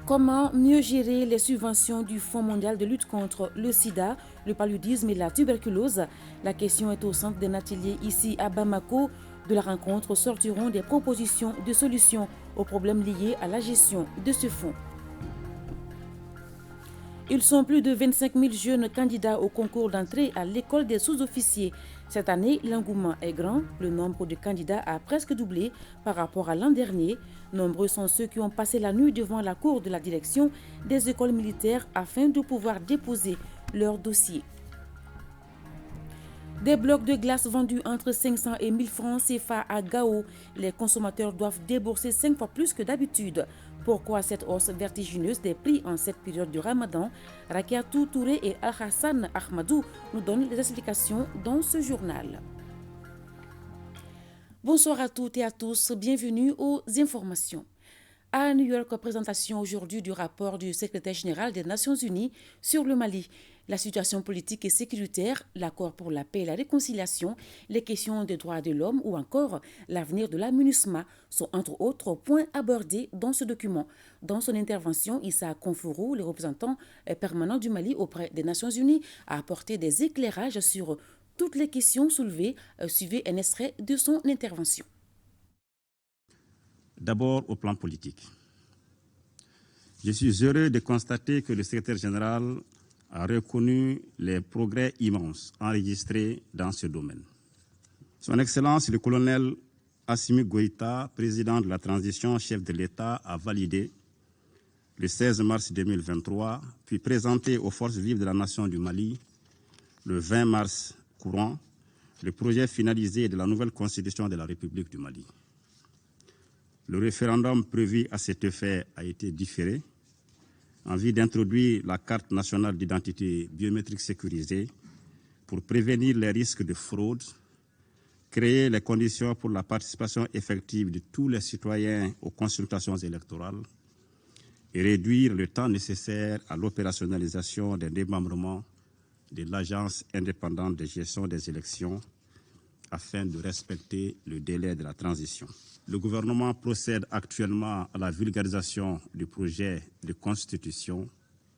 Comment mieux gérer les subventions du Fonds mondial de lutte contre le sida, le paludisme et la tuberculose? La question est au centre d'un atelier ici à Bamako. De la rencontre sortiront des propositions de solutions aux problèmes liés à la gestion de ce fonds. Ils sont plus de 25 000 jeunes candidats au concours d'entrée à l'école des sous-officiers. Cette année, l'engouement est grand. Le nombre de candidats a presque doublé par rapport à l'an dernier. Nombreux sont ceux qui ont passé la nuit devant la cour de la direction des écoles militaires afin de pouvoir déposer leur dossier. Des blocs de glace vendus entre 500 et 1000 francs CFA à Gao. Les consommateurs doivent débourser 5 fois plus que d'habitude. Pourquoi cette hausse vertigineuse des prix en cette période du Ramadan? Rakiatou Touré et Al-Hassan Ahmadou nous donnent les explications dans ce journal. Bonsoir à toutes et à tous, bienvenue aux informations. À New York, présentation aujourd'hui du rapport du secrétaire général des Nations Unies sur le Mali. La situation politique et sécuritaire, l'accord pour la paix et la réconciliation, les questions des droits de l'homme ou encore l'avenir de la MINUSMA sont entre autres points abordés dans ce document. Dans son intervention, Issa Konfourou, le représentant permanent du Mali auprès des Nations Unies, a apporté des éclairages sur toutes les questions soulevées. Suivez un extrait de son intervention. D'abord au plan politique. Je suis heureux de constater que le secrétaire général a reconnu les progrès immenses enregistrés dans ce domaine. Son Excellence le colonel Assimi Goïta, président de la transition, chef de l'État, a validé le 16 mars 2023, puis présenté aux forces vives de la nation du Mali le 20 mars courant, le projet finalisé de la nouvelle constitution de la République du Mali. Le référendum prévu à cet effet a été différé en vue d'introduire la carte nationale d'identité biométrique sécurisée pour prévenir les risques de fraude, créer les conditions pour la participation effective de tous les citoyens aux consultations électorales et réduire le temps nécessaire à l'opérationnalisation des démembrements de l'Agence indépendante de gestion des élections afin de respecter le délai de la transition. Le gouvernement procède actuellement à la vulgarisation du projet de constitution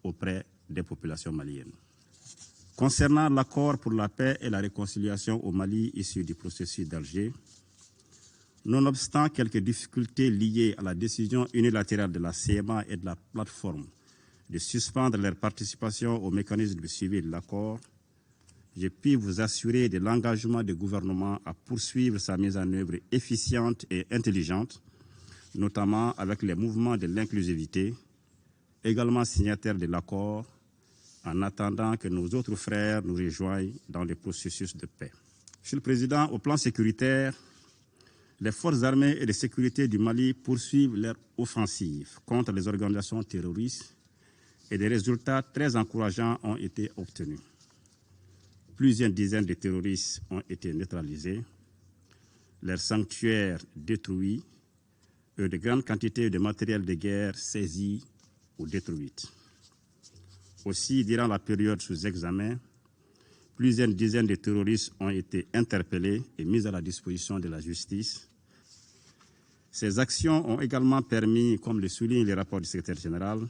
auprès des populations maliennes. Concernant l'accord pour la paix et la réconciliation au Mali issu du processus d'Alger, nonobstant quelques difficultés liées à la décision unilatérale de la CMA et de la plateforme de suspendre leur participation au mécanisme de suivi de l'accord, je puis vous assurer de l'engagement du gouvernement à poursuivre sa mise en œuvre efficiente et intelligente, notamment avec les mouvements de l'inclusivité, également signataires de l'accord, en attendant que nos autres frères nous rejoignent dans le processus de paix. Monsieur le Président, au plan sécuritaire, les forces armées et de sécurité du Mali poursuivent leur offensive contre les organisations terroristes et des résultats très encourageants ont été obtenus. Plusieurs dizaines de terroristes ont été neutralisés, leurs sanctuaires détruits et de grandes quantités de matériel de guerre saisis ou détruits. Aussi, durant la période sous examen, plusieurs dizaines de terroristes ont été interpellés et mis à la disposition de la justice. Ces actions ont également permis, comme le souligne le rapport du secrétaire général,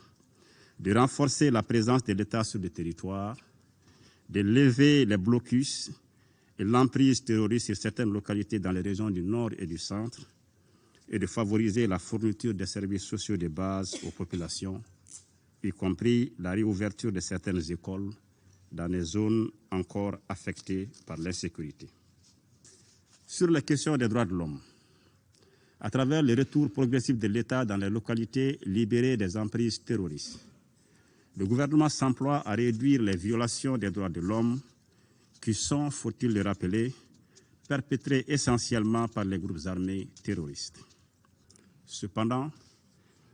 de renforcer la présence de l'État sur le territoire, de lever les blocus et l'emprise terroriste sur certaines localités dans les régions du Nord et du Centre et de favoriser la fourniture des services sociaux de base aux populations, y compris la réouverture de certaines écoles dans les zones encore affectées par l'insécurité. Sur la question des droits de l'homme, à travers le retour progressif de l'État dans les localités libérées des emprises terroristes, le gouvernement s'emploie à réduire les violations des droits de l'homme qui sont, faut-il le rappeler, perpétrées essentiellement par les groupes armés terroristes. Cependant,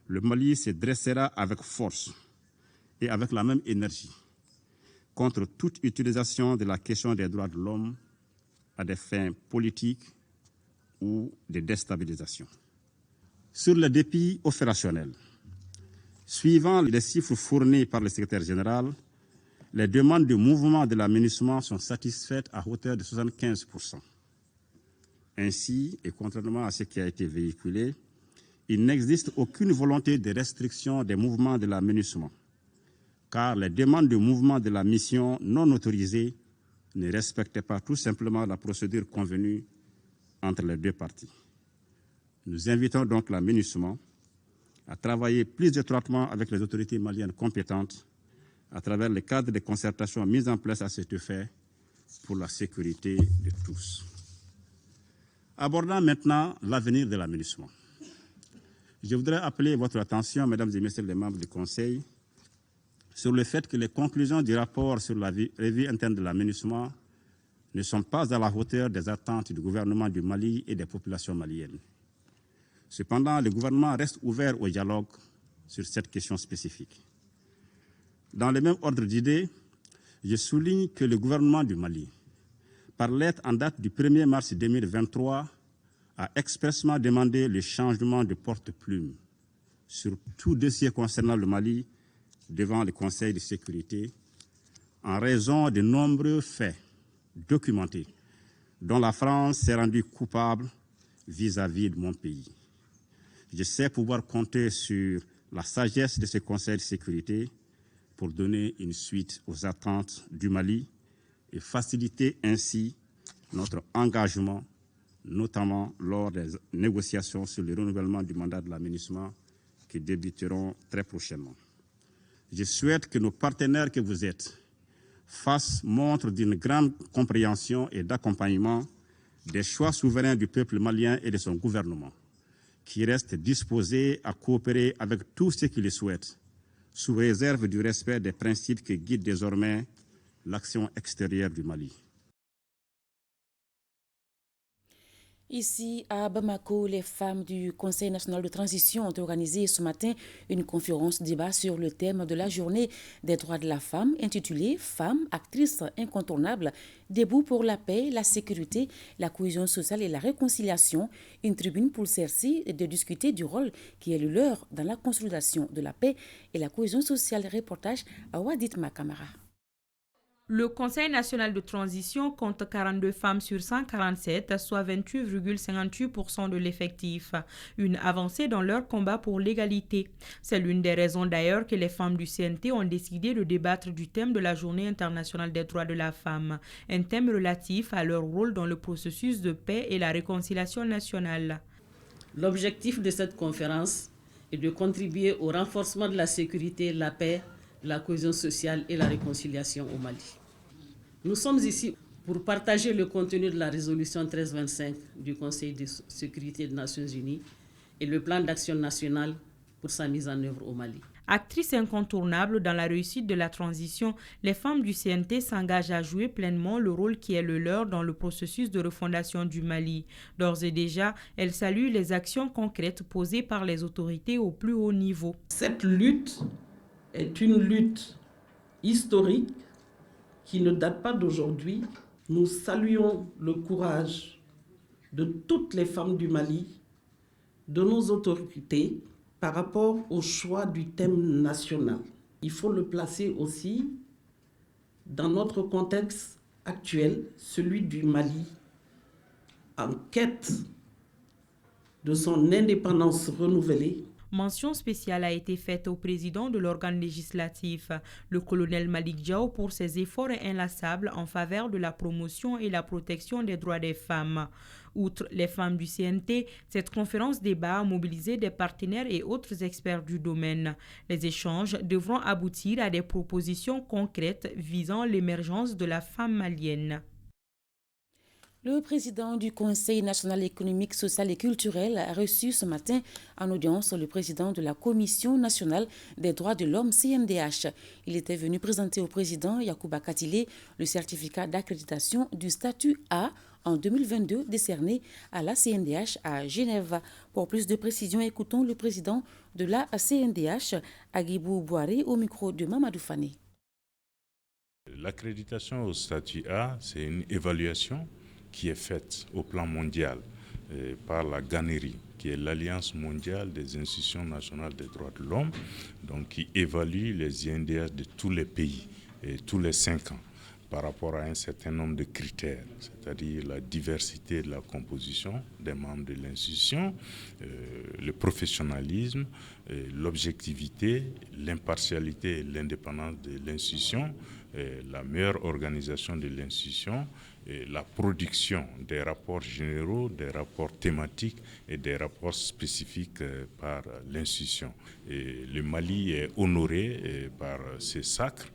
le Mali se dressera avec force et avec la même énergie contre toute utilisation de la question des droits de l'homme à des fins politiques ou de déstabilisation. Sur le défi opérationnel, suivant les chiffres fournis par le secrétaire général, les demandes de mouvement de la MINUSMA sont satisfaites à hauteur de 75%. Ainsi, et contrairement à ce qui a été véhiculé, il n'existe aucune volonté de restriction des mouvements de la MINUSMA, car les demandes de mouvement de la mission non autorisée ne respectaient pas tout simplement la procédure convenue entre les deux parties. Nous invitons donc la MINUSMA à travailler plus étroitement avec les autorités maliennes compétentes à travers le cadre de concertation mis en place à cet effet pour la sécurité de tous. Abordons maintenant l'avenir de la MINUSMA. Je voudrais appeler votre attention, mesdames et messieurs les membres du Conseil, sur le fait que les conclusions du rapport sur la revue interne de la MINUSMA ne sont pas à la hauteur des attentes du gouvernement du Mali et des populations maliennes. Cependant, le gouvernement reste ouvert au dialogue sur cette question spécifique. Dans le même ordre d'idées, je souligne que le gouvernement du Mali, par lettre en date du 1er mars 2023, a expressément demandé le changement de porte-plume sur tout dossier concernant le Mali devant le Conseil de sécurité en raison de nombreux faits documentés dont la France s'est rendue coupable vis-à-vis de mon pays. Je sais pouvoir compter sur la sagesse de ce Conseil de sécurité pour donner une suite aux attentes du Mali et faciliter ainsi notre engagement, notamment lors des négociations sur le renouvellement du mandat de la MINUSMA qui débuteront très prochainement. Je souhaite que nos partenaires que vous êtes fassent montre d'une grande compréhension et d'accompagnement des choix souverains du peuple malien et de son gouvernement, qui reste disposé à coopérer avec tous ceux qui le souhaitent, sous réserve du respect des principes qui guident désormais l'action extérieure du Mali. Ici, à Bamako, les femmes du Conseil national de transition ont organisé ce matin une conférence débat sur le thème de la journée des droits de la femme intitulée « Femmes, actrices incontournables, debout pour la paix, la sécurité, la cohésion sociale et la réconciliation ». Une tribune pour celle-ci de discuter du rôle qui est le leur dans la consolidation de la paix et la cohésion sociale. Reportage à Wadid Makamara. Le Conseil national de transition compte 42 femmes sur 147, soit 28,58% de l'effectif. Une avancée dans leur combat pour l'égalité. C'est l'une des raisons d'ailleurs que les femmes du CNT ont décidé de débattre du thème de la Journée internationale des droits de la femme, un thème relatif à leur rôle dans le processus de paix et la réconciliation nationale. L'objectif de cette conférence est de contribuer au renforcement de la sécurité, la paix, la cohésion sociale et la réconciliation au Mali. Nous sommes ici pour partager le contenu de la résolution 1325 du Conseil de sécurité des Nations Unies et le plan d'action national pour sa mise en œuvre au Mali. Actrices incontournables dans la réussite de la transition, les femmes du CNT s'engagent à jouer pleinement le rôle qui est le leur dans le processus de refondation du Mali. D'ores et déjà, elles saluent les actions concrètes posées par les autorités au plus haut niveau. Cette lutte est une lutte historique qui ne date pas d'aujourd'hui. Nous saluons le courage de toutes les femmes du Mali, de nos autorités, par rapport au choix du thème national. Il faut le placer aussi dans notre contexte actuel, celui du Mali, en quête de son indépendance renouvelée. Mention spéciale a été faite au président de l'organe législatif, le colonel Malik Diaw, pour ses efforts inlassables en faveur de la promotion et la protection des droits des femmes. Outre les femmes du CNT, cette conférence débat a mobilisé des partenaires et autres experts du domaine. Les échanges devront aboutir à des propositions concrètes visant l'émergence de la femme malienne. Le président du Conseil national économique, social et culturel a reçu ce matin en audience le président de la Commission nationale des droits de l'homme, CNDH. Il était venu présenter au président Yacouba Katile le certificat d'accréditation du statut A en 2022 décerné à la CNDH à Genève. Pour plus de précisions, écoutons le président de la CNDH, Agibou Bouari, au micro de Mamadou Fane. L'accréditation au statut A, c'est une évaluation qui est faite au plan mondial par la GANERI, qui est l'Alliance mondiale des institutions nationales des droits de l'homme, donc qui évalue les INDH de tous les pays, tous les 5 ans. par rapport à un certain nombre de critères, c'est-à-dire la diversité de la composition des membres de l'institution, le professionnalisme, l'objectivité, l'impartialité et l'indépendance de l'institution, la meilleure organisation de l'institution, la production des rapports généraux, des rapports thématiques et des rapports spécifiques par l'institution. Le Mali est honoré par ces sacres.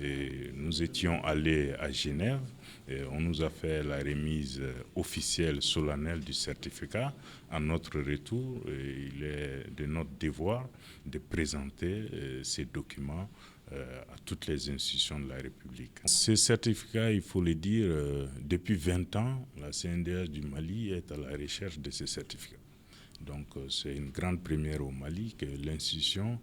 Et nous étions allés à Genève et on nous a fait la remise officielle solennelle du certificat. À notre retour, il est de notre devoir de présenter ces documents à toutes les institutions de la République. Ce certificat, il faut le dire, depuis 20 ans, la CNDH du Mali est à la recherche de ce certificat. Donc c'est une grande première au Mali que l'institution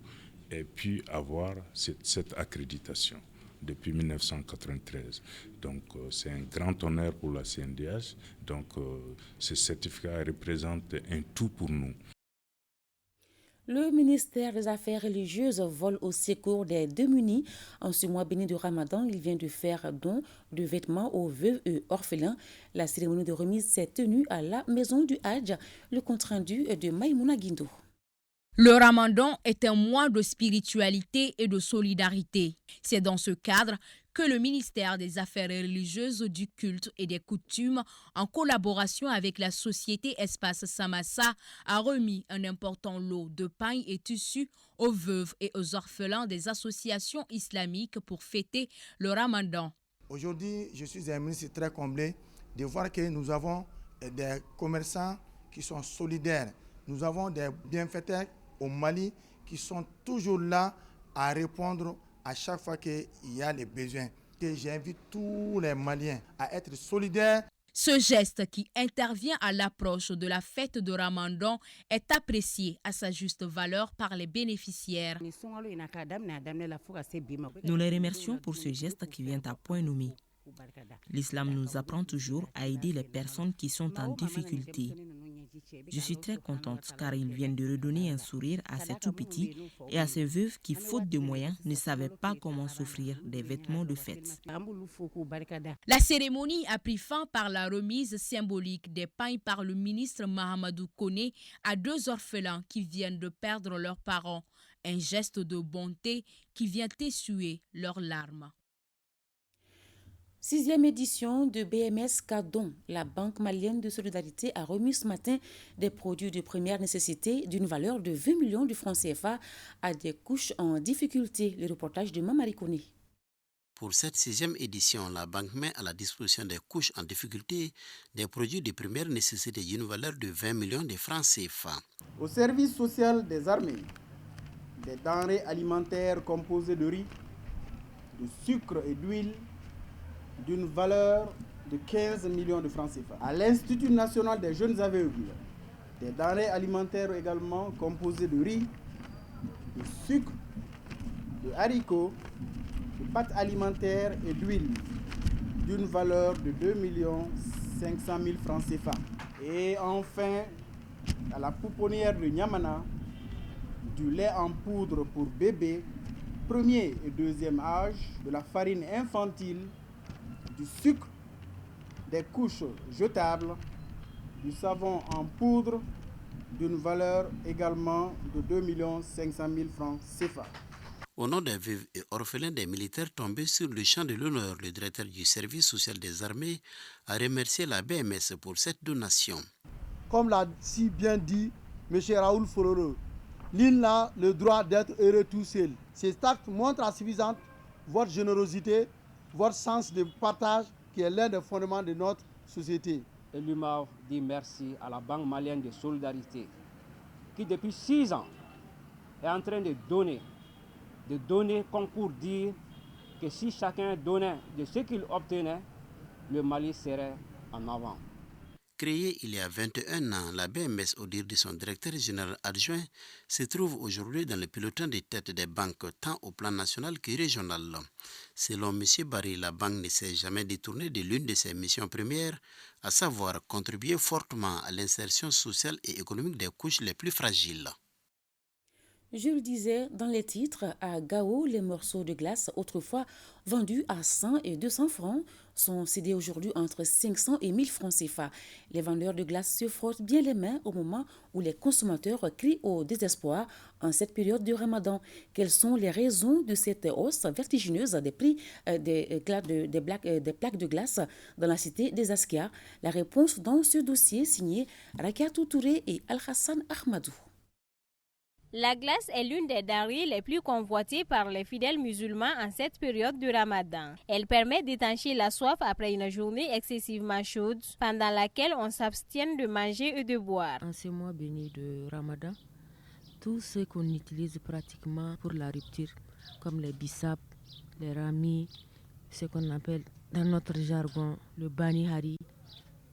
ait pu avoir cette accréditation depuis 1993. Donc c'est un grand honneur pour la CNDH. Donc ce certificat représente un tout pour nous. Le ministère des Affaires religieuses vole au secours des démunis. En ce mois béni de Ramadan, il vient de faire don de vêtements aux veuves et orphelins. La cérémonie de remise s'est tenue à la maison du Hadj. Le compte-rendu de Maïmouna Guindo. Le Ramadan est un mois de spiritualité et de solidarité. C'est dans ce cadre que le ministère des Affaires religieuses, du culte et des coutumes, en collaboration avec la société Espace Samassa, a remis un important lot de pain et tissus aux veuves et aux orphelins des associations islamiques pour fêter le Ramadan. Aujourd'hui, je suis un ministre très comblé de voir que nous avons des commerçants qui sont solidaires. Nous avons des bienfaiteurs au Mali qui sont toujours là à répondre à chaque fois qu'il y a des besoins. Et j'invite tous les Maliens à être solidaires. Ce geste qui intervient à l'approche de la fête de Ramadan est apprécié à sa juste valeur par les bénéficiaires. Nous les remercions pour ce geste qui vient à point nommé. L'islam nous apprend toujours à aider les personnes qui sont en difficulté. Je suis très contente car ils viennent de redonner un sourire à ces tout-petits et à ces veuves qui, faute de moyens, ne savaient pas comment s'offrir des vêtements de fête. La cérémonie a pris fin par la remise symbolique des pains par le ministre Mahamadou Koné à 2 orphelins qui viennent de perdre leurs parents. Un geste de bonté qui vient essuyer leurs larmes. 6e édition de BMS Cadon. La Banque malienne de solidarité a remis ce matin des produits de première nécessité d'une valeur de 20 millions de francs CFA à des couches en difficulté. Le reportage de Mamari Koné. Pour cette 6e édition, la Banque met à la disposition des couches en difficulté des produits de première nécessité d'une valeur de 20 millions de francs CFA. Au service social des armées, des denrées alimentaires composées de riz, de sucre et d'huile, d'une valeur de 15 millions de francs CFA. À l'Institut national des jeunes aveugles, des denrées alimentaires également composées de riz, de sucre, de haricots, de pâtes alimentaires et d'huile, d'une valeur de 2 500 000 francs CFA. Et enfin, à la pouponnière de Niamana, du lait en poudre pour bébés, premier et deuxième âge, de la farine infantile, du sucre, des couches jetables, du savon en poudre d'une valeur également de 2 500 000 francs CFA. Au nom des veuves et orphelins des militaires tombés sur le champ de l'honneur, le directeur du service social des armées a remercié la BMS pour cette donation. Comme l'a si bien dit M. Raoul Fororo, l'île n'a le droit d'être heureux tout seul. Cet acte montre à suffisante votre générosité, votre sens de partage qui est l'un des fondements de notre société. Et l'UMAV dit merci à la Banque malienne de solidarité qui depuis 6 ans est en train de donner comme pour dire que si chacun donnait de ce qu'il obtenait, le Mali serait en avant. Créée il y a 21 ans, la BMS, au dire de son directeur général adjoint, se trouve aujourd'hui dans le peloton des têtes des banques, tant au plan national que régional. Selon M. Barry, la banque ne s'est jamais détournée de l'une de ses missions premières, à savoir contribuer fortement à l'insertion sociale et économique des couches les plus fragiles. Je le disais dans les titres, à Gao, les morceaux de glace, autrefois vendus à 100 et 200 francs, sont cédés aujourd'hui entre 500 et 1000 francs CFA. Les vendeurs de glace se frottent bien les mains au moment où les consommateurs crient au désespoir en cette période de Ramadan. Quelles sont les raisons de cette hausse vertigineuse des prix des plaques de glace dans la cité des Askia? La réponse dans ce dossier signé Rakatou Touré et Al-Hassan Ahmadou. La glace est l'une des denrées les plus convoitées par les fidèles musulmans en cette période de Ramadan. Elle permet d'étancher la soif après une journée excessivement chaude, pendant laquelle on s'abstient de manger et de boire. En ce mois béni de Ramadan, tout ce qu'on utilise pratiquement pour la rupture, comme les bissap, les ramis, ce qu'on appelle dans notre jargon le bani hari,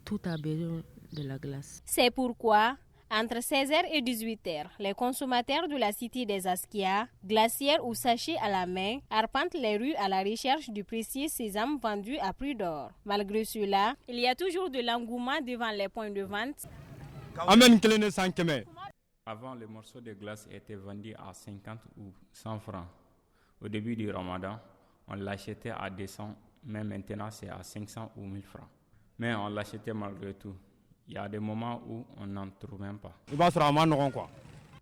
tout a besoin de la glace. C'est pourquoi entre 16h et 18h, les consommateurs de la cité des Askia, glacières ou sachets à la main, arpentent les rues à la recherche du précieux sésame vendu à prix d'or. Malgré cela, il y a toujours de l'engouement devant les points de vente. Avant, les morceaux de glace étaient vendus à 50 ou 100 francs. Au début du Ramadan, on l'achetait à 200, mais maintenant c'est à 500 ou 1000 francs. Mais on l'achetait malgré tout. Il y a des moments où on n'en trouve même pas.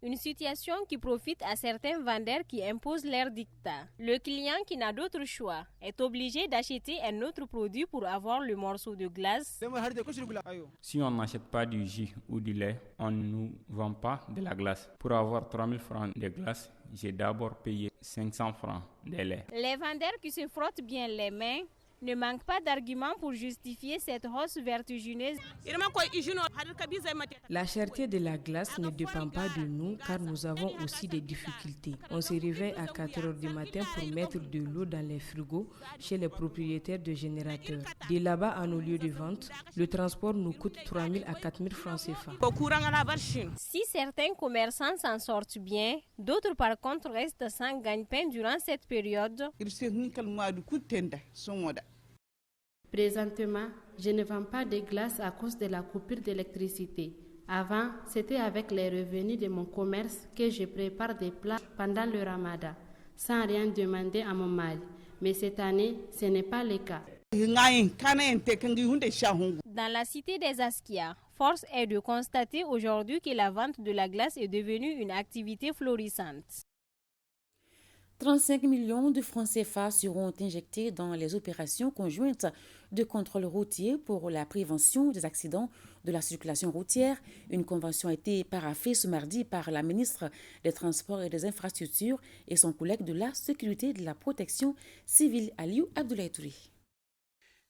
Une situation qui profite à certains vendeurs qui imposent leur dictat. Le client qui n'a d'autre choix est obligé d'acheter un autre produit pour avoir le morceau de glace. Si on n'achète pas du jus ou du lait, on ne nous vend pas de la glace. Pour avoir 3000 francs de glace, j'ai d'abord payé 500 francs de lait. Les vendeurs qui se frottent bien les mains ne manque pas d'arguments pour justifier cette hausse vertigineuse. La cherté de la glace ne dépend pas de nous car nous avons aussi des difficultés. On se réveille à 4h du matin pour mettre de l'eau dans les frigos chez les propriétaires de générateurs. De là-bas à nos lieux de vente, le transport nous coûte 3 000 à 4 000 francs CFA. Si certains commerçants s'en sortent bien, d'autres par contre restent sans gagne-pain durant cette période. Présentement, je ne vends pas de glace à cause de la coupure d'électricité. Avant, c'était avec les revenus de mon commerce que je prépare des plats pendant le Ramadan, sans rien demander à mon mari. Mais cette année, ce n'est pas le cas. Dans la cité des Askia, force est de constater aujourd'hui que la vente de la glace est devenue une activité florissante. 35 millions de francs CFA seront injectés dans les opérations conjointes de contrôle routier pour la prévention des accidents de la circulation routière. Une convention a été paraphée ce mardi par la ministre des Transports et des Infrastructures et son collègue de la Sécurité et de la Protection civile, Aliou Abdoulaye Touré.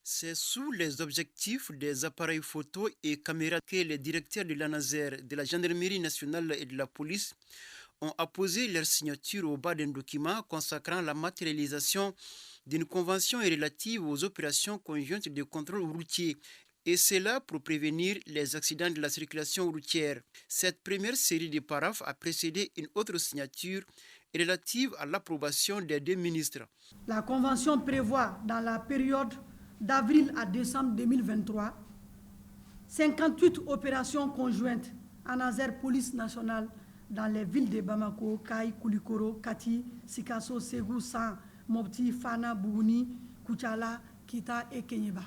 C'est sous les objectifs des appareils photo et caméras que les directeurs de l'ANASER, de la Gendarmerie nationale et de la police ont apposé leur signature au bas d'un document consacrant la matérialisation d'une convention relative aux opérations conjointes de contrôle routier, et cela pour prévenir les accidents de la circulation routière. Cette première série de paraphes a précédé une autre signature relative à l'approbation des deux ministres. La convention prévoit dans la période d'avril à décembre 2023 58 opérations conjointes ANASER Police nationale dans les villes de Bamako, Kaï, Koulikoro, Kati, Sikasso, Ségou, San, Mopti, Fana, Bougouni, Koutiala, Kita et Kenyeba.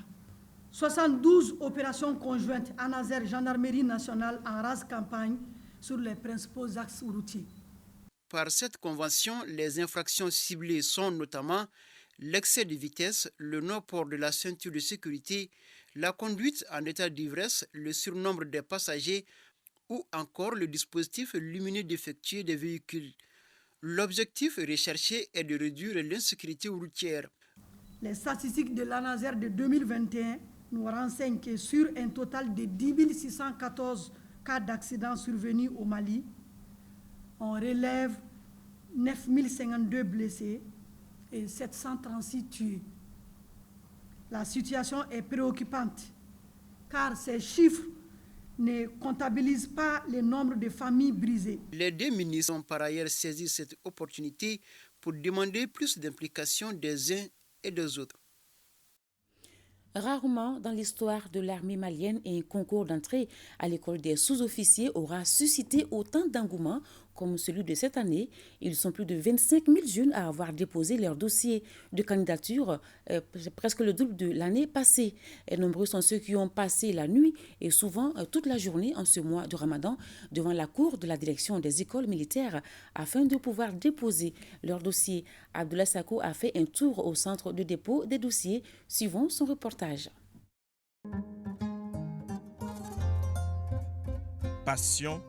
72 opérations conjointes ANASER Gendarmerie nationale en rase campagne sur les principaux axes routiers. Par cette convention, les infractions ciblées sont notamment l'excès de vitesse, le non-port de la ceinture de sécurité, la conduite en état d'ivresse, le surnombre des passagers, ou encore le dispositif lumineux défectueux des véhicules. L'objectif recherché est de réduire l'insécurité routière. Les statistiques de l'ANASER de 2021 nous renseignent que sur un total de 10 614 cas d'accidents survenus au Mali, on relève 9 052 blessés et 736 tués. La situation est préoccupante car ces chiffres ne comptabilise pas le nombre de familles brisées. Les deux ministres ont par ailleurs saisi cette opportunité pour demander plus d'implication des uns et des autres. Rarement dans l'histoire de l'armée malienne, un concours d'entrée à l'école des sous-officiers aura suscité autant d'engouement comme celui de cette année. Ils sont plus de 25 000 jeunes à avoir déposé leur dossier de candidature, presque le double de l'année passée. Et nombreux sont ceux qui ont passé la nuit et souvent toute la journée en ce mois de Ramadan devant la cour de la direction des écoles militaires afin de pouvoir déposer leur dossier. Abdoulaye Sako a fait un tour au centre de dépôt des dossiers, suivant son reportage. Passion,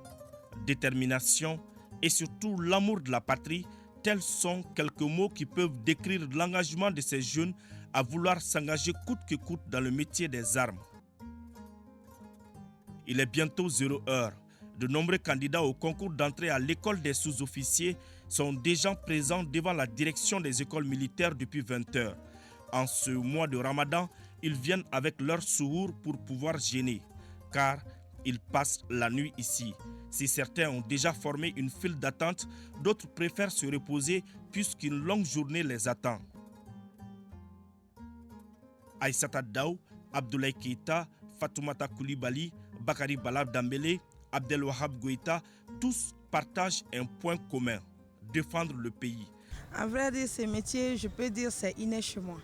détermination et surtout l'amour de la patrie, tels sont quelques mots qui peuvent décrire l'engagement de ces jeunes à vouloir s'engager coûte que coûte dans le métier des armes. Il est bientôt 0 heure. De nombreux candidats au concours d'entrée à l'école des sous-officiers sont déjà présents devant la direction des écoles militaires depuis 20 heures. En ce mois de Ramadan, ils viennent avec leur souhour pour pouvoir jeûner, car ils passent la nuit ici. Si certains ont déjà formé une file d'attente, d'autres préfèrent se reposer puisqu'une longue journée les attend. Aïssata Daou, Abdoulaye Keïta, Fatoumata Koulibaly, Bakary Balab Dambélé, Abdelwahab Goïta, tous partagent un point commun, défendre le pays. En vrai dire, ce métier, je peux dire, c'est inné chez moi.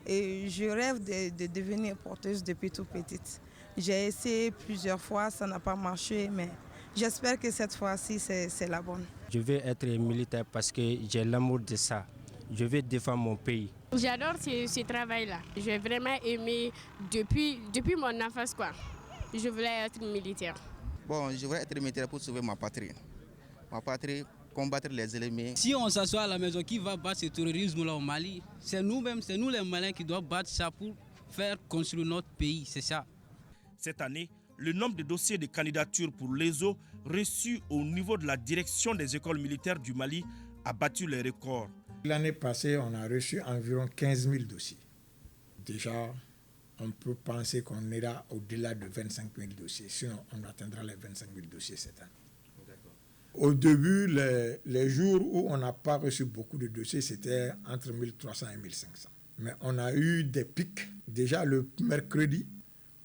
Et je rêve de devenir porteuse depuis toute petite. J'ai essayé plusieurs fois, ça n'a pas marché, mais j'espère que cette fois-ci, c'est la bonne. Je veux être militaire parce que j'ai l'amour de ça. Je veux défendre mon pays. J'adore ce travail-là. J'ai vraiment aimé depuis mon enfance, quoi. Je voulais être militaire. Bon, je voulais être militaire pour sauver ma patrie. Ma patrie, combattre les ennemis. Si on s'assoit à la maison, qui va battre ce terrorisme-là au Mali? C'est nous-mêmes, c'est nous les Maliens qui doivent battre ça pour faire construire notre pays, c'est ça. Cette année, le nombre de dossiers de candidature pour l'ESO reçus au niveau de la direction des écoles militaires du Mali a battu les records. L'année passée, on a reçu environ 15 000 dossiers. Déjà, on peut penser qu'on ira au-delà de 25 000 dossiers. Sinon, on atteindra les 25 000 dossiers cette année. Au début, les jours où on n'a pas reçu beaucoup de dossiers, c'était entre 1300 et 1500. Mais on a eu des pics. Déjà, le mercredi,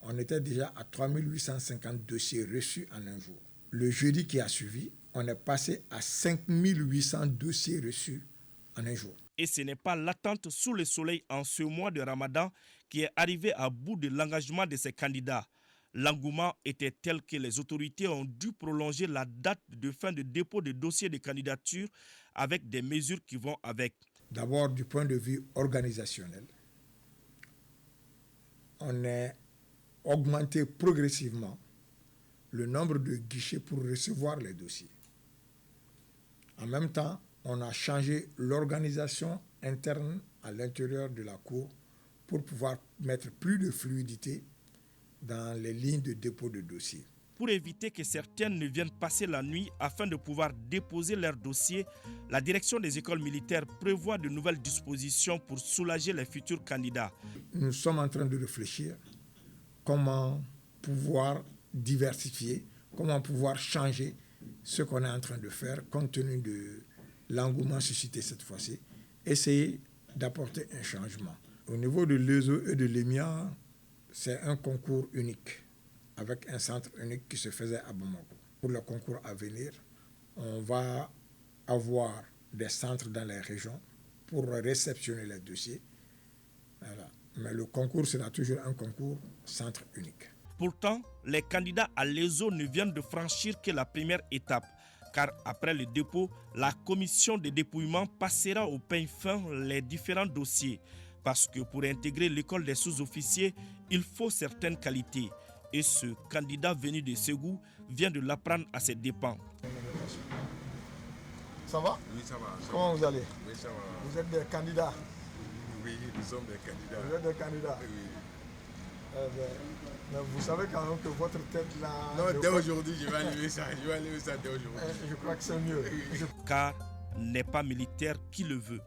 on était déjà à 3850 dossiers reçus en un jour. Le jeudi qui a suivi, on est passé à 5800 dossiers reçus en un jour. Et ce n'est pas l'attente sous le soleil en ce mois de Ramadan qui est arrivé à bout de l'engagement de ces candidats. L'engouement était tel que les autorités ont dû prolonger la date de fin de dépôt de dossiers de candidature avec des mesures qui vont avec. D'abord, du point de vue organisationnel, on a augmenté progressivement le nombre de guichets pour recevoir les dossiers. En même temps, on a changé l'organisation interne à l'intérieur de la Cour pour pouvoir mettre plus de fluidité dans les lignes de dépôt de dossiers. Pour éviter que certains ne viennent passer la nuit afin de pouvoir déposer leurs dossiers, la direction des écoles militaires prévoit de nouvelles dispositions pour soulager les futurs candidats. Nous sommes en train de réfléchir comment pouvoir diversifier, comment pouvoir changer ce qu'on est en train de faire compte tenu de l'engouement suscité cette fois-ci, essayer d'apporter un changement. Au niveau de l'ESO et de l'EMIA, c'est un concours unique, avec un centre unique qui se faisait à Bamako. Pour le concours à venir, on va avoir des centres dans les régions pour réceptionner les dossiers. Voilà. Mais le concours sera toujours un concours centre unique. Pourtant, les candidats à l'ESO ne viennent de franchir que la première étape, car après le dépôt, la commission de dépouillement passera au peigne fin les différents dossiers. Parce que pour intégrer l'école des sous-officiers, il faut certaines qualités. Et ce candidat venu de Ségou vient de l'apprendre à ses dépens. Ça va? Oui, ça va. Comment vous allez? Oui, ça va. Vous êtes des candidats? Oui, nous sommes des candidats. Vous êtes des candidats? Oui. Mais vous savez quand même que votre tête là... Non, dès aujourd'hui, je vais enlever ça. Je vais enlever ça dès aujourd'hui. Je crois que c'est mieux. Car n'est pas militaire qui le veut.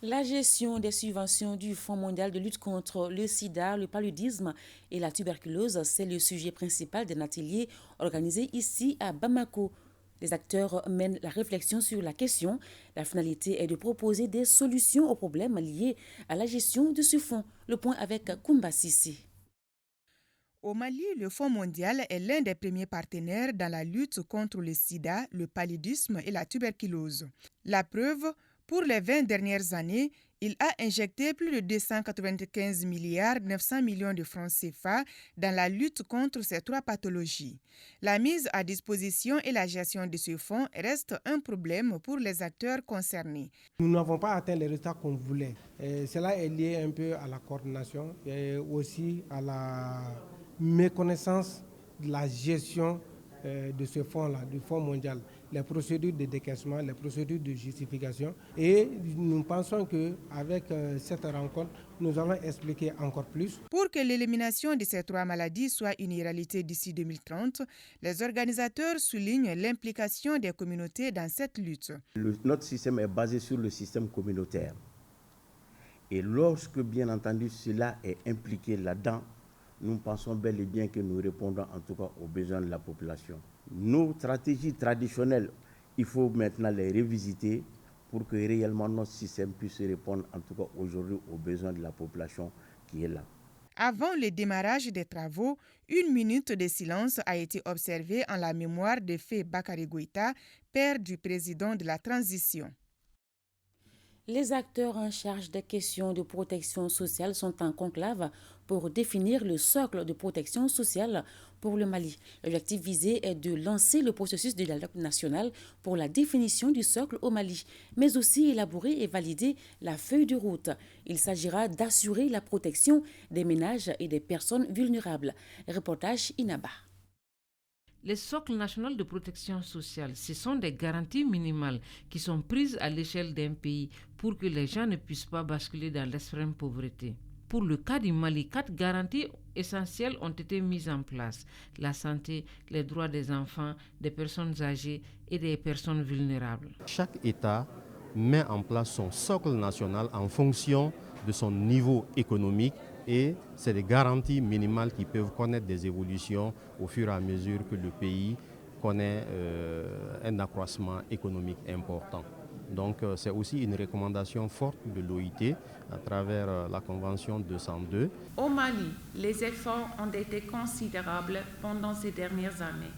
La gestion des subventions du Fonds mondial de lutte contre le sida, le paludisme et la tuberculose, c'est le sujet principal d'un atelier organisé ici à Bamako. Les acteurs mènent la réflexion sur la question. La finalité est de proposer des solutions aux problèmes liés à la gestion de ce fonds. Le point avec Koumba Sissi. Au Mali, le Fonds mondial est l'un des premiers partenaires dans la lutte contre le sida, le paludisme et la tuberculose. La preuve, pour les 20 dernières années, il a injecté plus de 295 milliards 900 millions de francs CFA dans la lutte contre ces trois pathologies. La mise à disposition et la gestion de ce fonds restent un problème pour les acteurs concernés. Nous n'avons pas atteint les résultats qu'on voulait. Cela est lié un peu à la coordination et aussi à la méconnaissance de la gestion de ce fonds-là, du Fonds mondial, les procédures de décaissement, les procédures de justification. Et nous pensons qu'avec cette rencontre, nous allons expliquer encore plus. Pour que l'élimination de ces trois maladies soit une réalité d'ici 2030, les organisateurs soulignent l'implication des communautés dans cette lutte. Notre système est basé sur le système communautaire. Et lorsque, bien entendu, cela est impliqué là-dedans, nous pensons bel et bien que nous répondons en tout cas aux besoins de la population. Nos stratégies traditionnelles, il faut maintenant les revisiter pour que réellement notre système puisse répondre en tout cas aujourd'hui aux besoins de la population qui est là. Avant le démarrage des travaux, 1 minute de silence a été observée en la mémoire de Fé Bakary Goïta, père du président de la transition. Les acteurs en charge des questions de protection sociale sont en conclave pour définir le socle de protection sociale pour le Mali. L'objectif visé est de lancer le processus de dialogue national pour la définition du socle au Mali, mais aussi élaborer et valider la feuille de route. Il s'agira d'assurer la protection des ménages et des personnes vulnérables. Reportage Inaba. Les socles nationaux de protection sociale, ce sont des garanties minimales qui sont prises à l'échelle d'un pays pour que les gens ne puissent pas basculer dans l'extrême pauvreté. Pour le cas du Mali, 4 garanties essentielles ont été mises en place. La santé, les droits des enfants, des personnes âgées et des personnes vulnérables. Chaque État met en place son socle national en fonction de son niveau économique et c'est des garanties minimales qui peuvent connaître des évolutions au fur et à mesure que le pays connaît un accroissement économique important. Donc c'est aussi une recommandation forte de l'OIT à travers la Convention 202. Au Mali, les efforts ont été considérables pendant ces dernières années,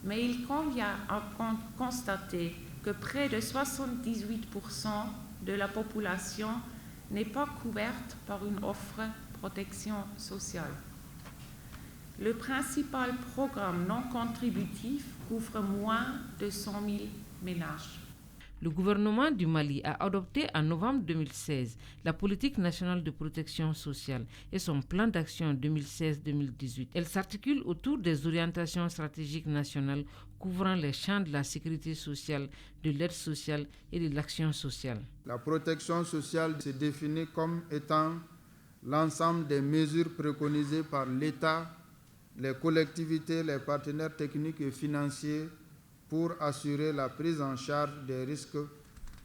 mais il convient à constater que près de 78% de la population n'est pas couverte par une offre de protection sociale. Le principal programme non contributif couvre moins de 100 000 ménages. Le gouvernement du Mali a adopté en novembre 2016 la politique nationale de protection sociale et son plan d'action 2016-2018. Elle s'articule autour des orientations stratégiques nationales couvrant les champs de la sécurité sociale, de l'aide sociale et de l'action sociale. La protection sociale se définit comme étant l'ensemble des mesures préconisées par l'État, les collectivités, les partenaires techniques et financiers pour assurer la prise en charge des risques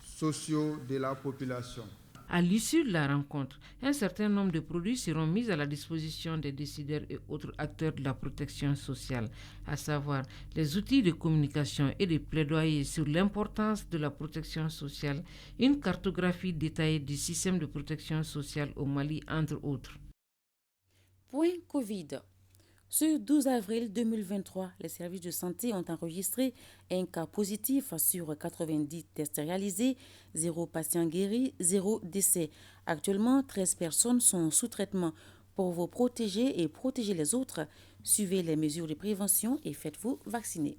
sociaux de la population. À l'issue de la rencontre, un certain nombre de produits seront mis à la disposition des décideurs et autres acteurs de la protection sociale, à savoir les outils de communication et de plaidoyer sur l'importance de la protection sociale, une cartographie détaillée du système de protection sociale au Mali, entre autres. Point Covid. Ce 12 avril 2023, les services de santé ont enregistré un cas positif sur 90 tests réalisés, 0 patient guéri, 0 décès. Actuellement, 13 personnes sont sous traitement. Pour vous protéger et protéger les autres, suivez les mesures de prévention et faites-vous vacciner.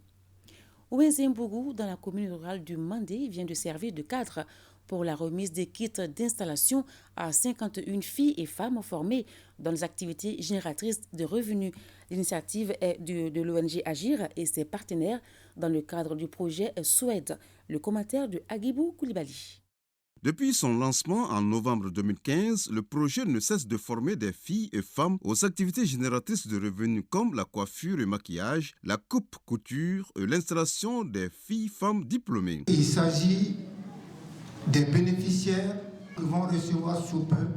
Ouenzembougou, dans la commune rurale du Mandé, vient de servir de cadre pour la remise des kits d'installation à 51 filles et femmes formées dans les activités génératrices de revenus. L'initiative est de l'ONG Agir et ses partenaires dans le cadre du projet Suède. Le commentaire de Agibou Koulibaly. Depuis son lancement en novembre 2015, le projet ne cesse de former des filles et femmes aux activités génératrices de revenus comme la coiffure et maquillage, la coupe-couture et l'installation des filles-femmes diplômées. Il s'agit des bénéficiaires qui vont recevoir sous peu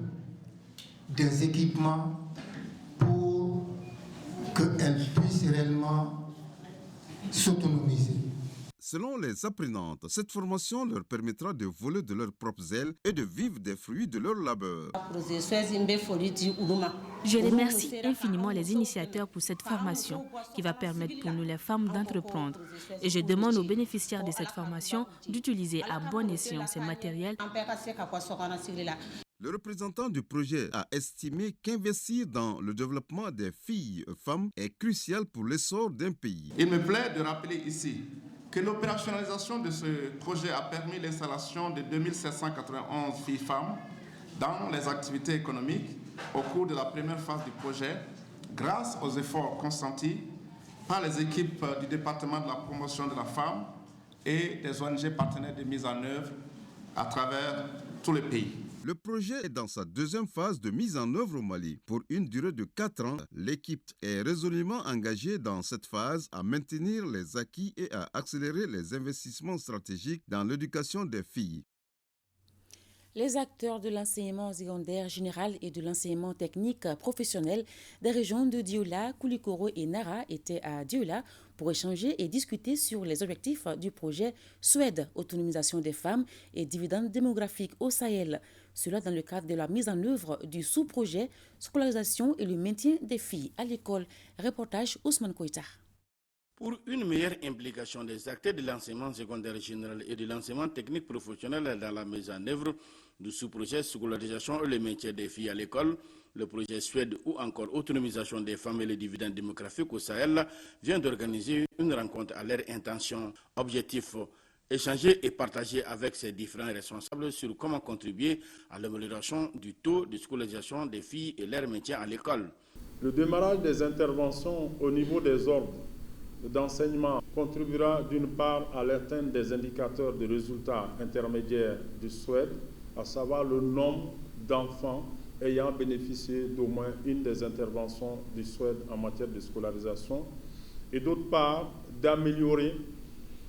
des équipements pour qu'elles puissent réellement s'autonomiser. Selon les apprenantes, cette formation leur permettra de voler de leurs propres ailes et de vivre des fruits de leur labeur. Je remercie infiniment les initiateurs pour cette formation qui va permettre pour nous les femmes d'entreprendre. Et je demande aux bénéficiaires de cette formation d'utiliser à bon escient ces matériels. Le représentant du projet a estimé qu'investir dans le développement des filles et femmes est crucial pour l'essor d'un pays. Il me plaît de rappeler ici que l'opérationnalisation de ce projet a permis l'installation de 2791 filles-femmes dans les activités économiques au cours de la première phase du projet, grâce aux efforts consentis par les équipes du département de la promotion de la femme et des ONG partenaires de mise en œuvre à travers tout le pays. Le projet est dans sa deuxième phase de mise en œuvre au Mali. Pour une durée de 4 ans, l'équipe est résolument engagée dans cette phase à maintenir les acquis et à accélérer les investissements stratégiques dans l'éducation des filles. Les acteurs de l'enseignement secondaire général et de l'enseignement technique professionnel des régions de Dioula, Koulikoro et Nara étaient à Dioula pour échanger et discuter sur les objectifs du projet Suède, autonomisation des femmes et dividendes démographiques au Sahel. Cela dans le cadre de la mise en œuvre du sous-projet scolarisation et le maintien des filles à l'école. Reportage Ousmane Koïta. Pour une meilleure implication des acteurs de l'enseignement secondaire général et de l'enseignement technique professionnel dans la mise en œuvre du sous-projet scolarisation et le maintien des filles à l'école, le projet Suède ou encore autonomisation des femmes et les dividendes démographiques au Sahel vient d'organiser une rencontre à leur intention. Objectif: échanger et partager avec ces différents responsables sur comment contribuer à l'amélioration du taux de scolarisation des filles et leur maintien à l'école. Le démarrage des interventions au niveau des ordres d'enseignement contribuera d'une part à l'atteinte des indicateurs de résultats intermédiaires du Suède, à savoir le nombre d'enfants ayant bénéficié d'au moins une des interventions du Suède en matière de scolarisation, et d'autre part d'améliorer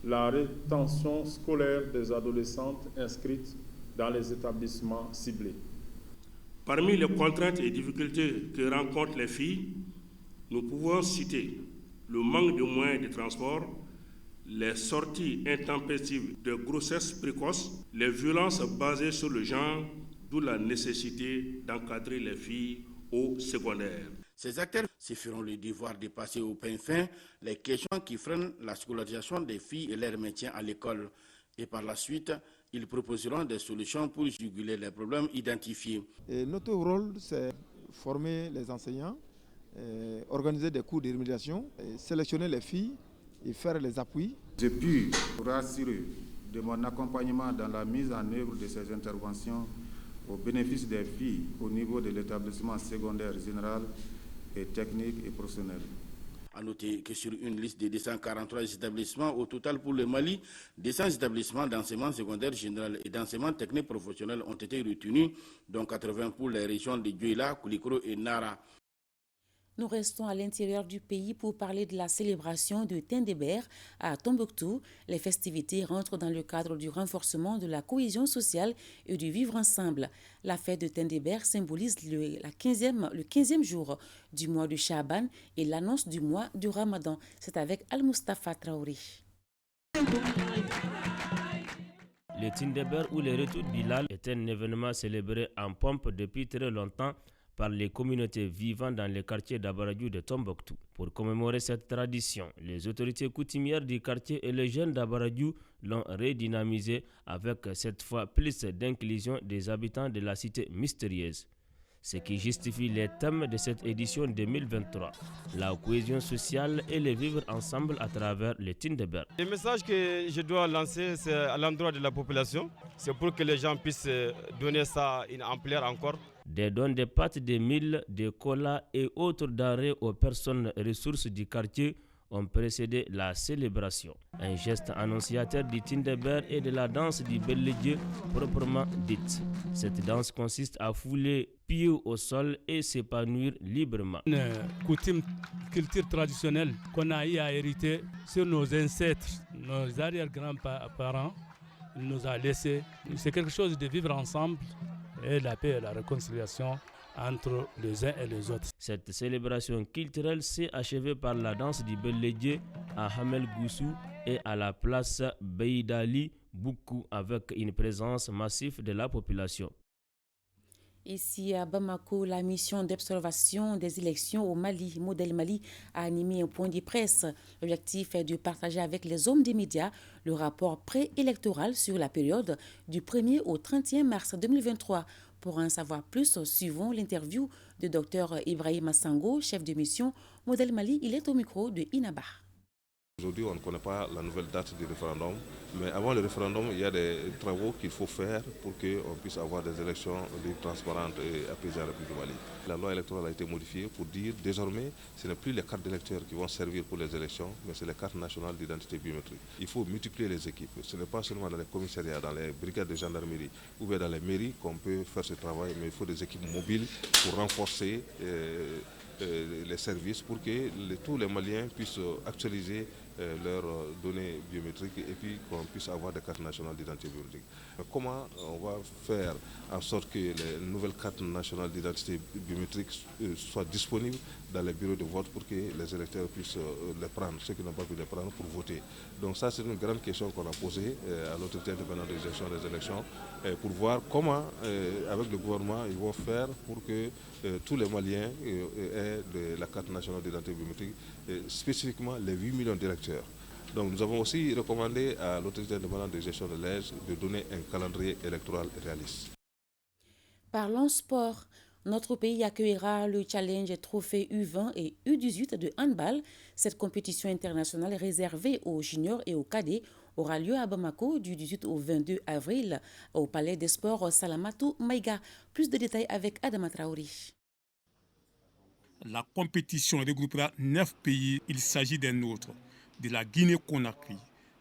la rétention scolaire des adolescentes inscrites dans les établissements ciblés. Parmi les contraintes et difficultés que rencontrent les filles, nous pouvons citer le manque de moyens de transport, les sorties intempestives de grossesses précoces, les violences basées sur le genre, d'où la nécessité d'encadrer les filles au secondaire. Ces acteurs se feront le devoir de passer au pain fin les questions qui freinent la scolarisation des filles et leur maintien à l'école. Et par la suite, ils proposeront des solutions pour juguler les problèmes identifiés. Et notre rôle, c'est former les enseignants, organiser des cours de remédiation, sélectionner les filles et faire les appuis. J'ai pu rassurer de mon accompagnement dans la mise en œuvre de ces interventions au bénéfice des filles au niveau de l'établissement secondaire général et technique et professionnel. A noter que sur une liste de 243 établissements au total pour le Mali, 200 établissements d'enseignement secondaire général et d'enseignement technique professionnel ont été retenus, dont 80 pour les régions de Dioula, Koulikoro et Nara. Nous restons à l'intérieur du pays pour parler de la célébration de Tindéber à Tombouctou. Les festivités rentrent dans le cadre du renforcement de la cohésion sociale et du vivre ensemble. La fête de Tindéber symbolise le 15e jour du mois de Chaban et l'annonce du mois du Ramadan. C'est avec Al-Mustafa Traoré. Le Tindéber ou le retour d'Ilal est un événement célébré en pompe depuis très longtemps par les communautés vivant dans les quartiers d'Abaradiou de Tombouctou. Pour commémorer cette tradition, les autorités coutumières du quartier et les jeunes d'Abaradiou l'ont redynamisé avec cette fois plus d'inclusion des habitants de la cité mystérieuse. Ce qui justifie les thèmes de cette édition 2023, la cohésion sociale et le vivre ensemble à travers le Tindéber. Le message que je dois lancer, c'est à l'endroit de la population, c'est pour que les gens puissent donner ça une ampleur encore. Des dons de pâtes, de mil, de cola et autres denrées aux personnes ressources du quartier ont précédé la célébration. Un geste annonciateur du Tindéber et de la danse du Belledjé proprement dite. Cette danse consiste à fouler pieds au sol et s'épanouir librement. Une coutume, culture traditionnelle qu'on a eu à hériter sur nos ancêtres, nos arrière-grands-parents, ils nous a laissé. C'est quelque chose de vivre ensemble et la paix et la réconciliation entre les uns et les autres. Cette célébration culturelle s'est achevée par la danse du Belledjé à Hamel Goussou et à la place Beidali Boukou avec une présence massive de la population. Ici à Bamako, la mission d'observation des élections au Mali, Modèle Mali, a animé un point de presse. L'objectif est de partager avec les hommes des médias le rapport préélectoral sur la période du 1er au 31 mars 2023. Pour en savoir plus, suivons l'interview de Dr Ibrahima Sango, chef de mission Modèle Mali. Il est au micro de Inabar. Aujourd'hui, on ne connaît pas la nouvelle date du référendum, mais avant le référendum, il y a des travaux qu'il faut faire pour qu'on puisse avoir des élections libres, transparentes et apaisées à la République du Mali. La loi électorale a été modifiée pour dire désormais, ce n'est plus les cartes d'électeurs qui vont servir pour les élections, mais c'est les cartes nationales d'identité biométrique. Il faut multiplier les équipes. Ce n'est pas seulement dans les commissariats, dans les brigades de gendarmerie ou bien dans les mairies qu'on peut faire ce travail, mais il faut des équipes mobiles pour renforcer les services pour que tous les Maliens puissent actualiser leurs données biométriques et puis qu'on puisse avoir des cartes nationales d'identité biométrique. Comment on va faire en sorte que les nouvelles cartes nationales d'identité biométrique soient disponibles dans les bureaux de vote pour que les électeurs puissent les prendre, ceux qui n'ont pas pu les prendre pour voter. Donc ça, c'est une grande question qu'on a posée à l'autorité indépendante de gestion des élections pour voir comment, avec le gouvernement, ils vont faire pour que tous les Maliens aient la carte nationale d'identité biométrique, spécifiquement les 8 millions d'électeurs. Donc nous avons aussi recommandé à l'autorité indépendante de gestion de l'ES de donner un calendrier électoral réaliste. Parlons sport. Notre pays accueillera le Challenge Trophée U20 et U18 de handball. Cette compétition internationale réservée aux juniors et aux cadets aura lieu à Bamako du 18 au 22 avril au Palais des Sports Salamatou Maïga. Plus de détails avec Adama Traori. La compétition regroupera 9 pays. Il s'agit des nôtres, de la Guinée-Conakry,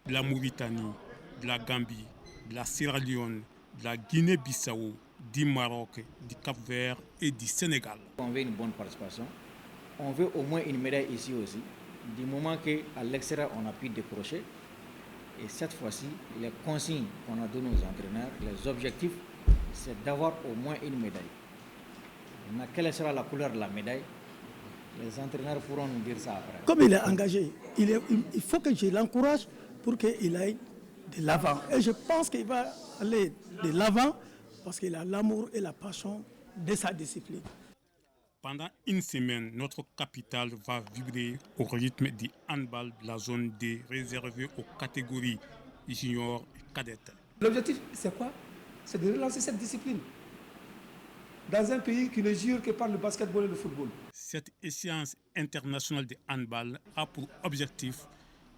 de la Mauritanie, de la Gambie, de la Sierra Leone, de la Guinée-Bissau, du Maroc, du Cap-Vert et du Sénégal. On veut une bonne participation. On veut au moins une médaille ici aussi. Du moment qu'à l'extérieur, on a pu décrocher. Et cette fois-ci, les consignes qu'on a données aux entraîneurs, les objectifs, c'est d'avoir au moins une médaille. Maintenant, quelle sera la couleur de la médaille? Les entraîneurs pourront nous dire ça après. Comme il est engagé, il faut que je l'encourage pour qu'il aille de l'avant. Et je pense qu'il va aller de l'avant parce qu'il a l'amour et la passion de sa discipline. Pendant une semaine, notre capitale va vibrer au rythme du handball de la zone D réservée aux catégories juniors et cadettes. L'objectif, c'est quoi? C'est de relancer cette discipline dans un pays qui ne jure que par le basketball et le football. Cette échéance internationale de handball a pour objectif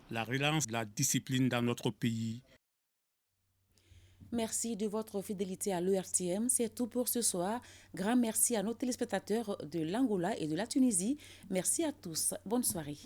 la relance de la discipline dans notre pays. Merci de votre fidélité à l'ERTM. C'est tout pour ce soir. Grand merci à nos téléspectateurs de l'Angola et de la Tunisie. Merci à tous. Bonne soirée.